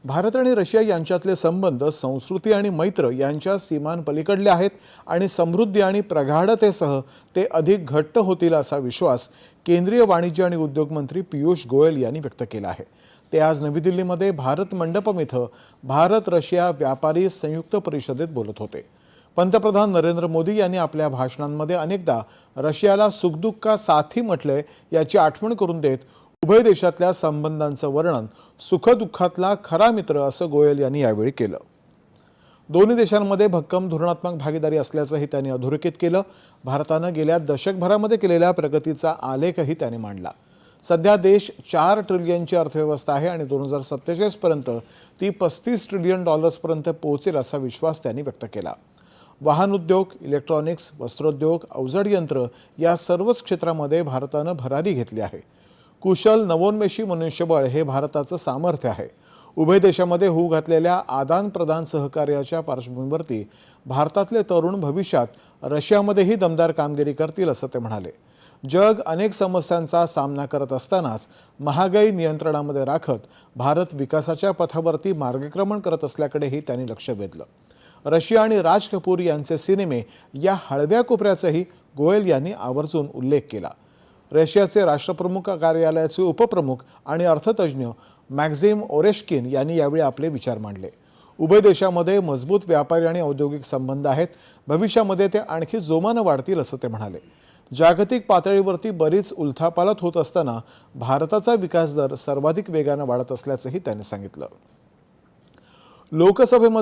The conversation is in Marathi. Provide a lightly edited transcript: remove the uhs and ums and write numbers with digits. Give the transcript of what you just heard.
भारत आणि रशिया यांच्यातले संबंध संस्कृती आणि मैत्र यांच्या सीमांपलीकडले आहेत आणि समृद्धी आणि प्रगाढतेसह ते अधिक घट्ट होतील असा विश्वास केंद्रीय वाणिज्य आणि उद्योग मंत्री पीयूष गोयल यांनी व्यक्त केला आहे। ते आज नवी दिल्लीमध्ये भारत मंडपम इथं भारत रशिया व्यापारी संयुक्त परिषदेत बोलत होते। पंतप्रधान नरेंद्र मोदी यांनी आपल्या भाषणांमध्ये अनेकदा रशियाला सुखदुःख साथी म्हटले याची आठवण करून देत उभय देशातल्या संबंधांचं वर्णन सुखदुःखातला खरा मित्र असं गोयल यांनी यावेळी केलं। दोन्ही देशांमध्ये भक्कम धोरणात्मक भागीदारी असल्याचंही त्यांनी अधोरेखित केलं। भारतानं गेल्या दशकभरामध्ये केलेल्या प्रगतीचा आलेखही त्यांनी मांडला। सध्या देश 4 ट्रिलियनची अर्थव्यवस्था आहे आणि 2047 पर्यंत ती 35 ट्रिलियन डॉलर्सपर्यंत पोहोचेल असा विश्वास त्यांनी व्यक्त केला। वाहन उद्योग, इलेक्ट्रॉनिक्स, वस्त्रोद्योग, अवजड यंत्र या सर्वच क्षेत्रामध्ये भारतानं भरारी घेतली आहे। कुशल नवोन्मेषी मनुष्यबळ हे भारताचं सामर्थ्य आहे। उभय देशामध्ये होऊ घातलेल्या आदान प्रदान सहकार्याच्या पार्श्वभूमीवरती भारतातले तरुण भविष्यात रशियामध्येही दमदार कामगिरी करतील असं ते म्हणाले। जग अनेक समस्यांचा सामना करत असतानाच महागाई नियंत्रणामध्ये राखत भारत विकासाच्या पथावरती मार्गक्रमण करत असल्याकडेही त्यांनी लक्ष वेधलं। रशिया आणि राज कपूर यांचे सिनेमे या हळव्या कोपऱ्याचाही गोयल यांनी आवर्जून उल्लेख केला। रशियाचे राष्ट्रप्रमुख कार्यालयाचे उपप्रमुख आणि अर्थतज्ञ मॅक्झिम ओरेश्किन यांनी यावेळी आपले विचार मांडले। उभय देशामध्ये मजबूत व्यापारी आणि औद्योगिक संबंध आहेत। भविष्यामध्ये ते आणखी जोमाने वाढतील असं ते म्हणाले। जागतिक पातळीवरती बरीच उलथापालथ होत असताना भारताचा विकास दर सर्वाधिक वेगाने वाढत असल्याचंही त्यांनी सांगितलं। लोकसभेमध्ये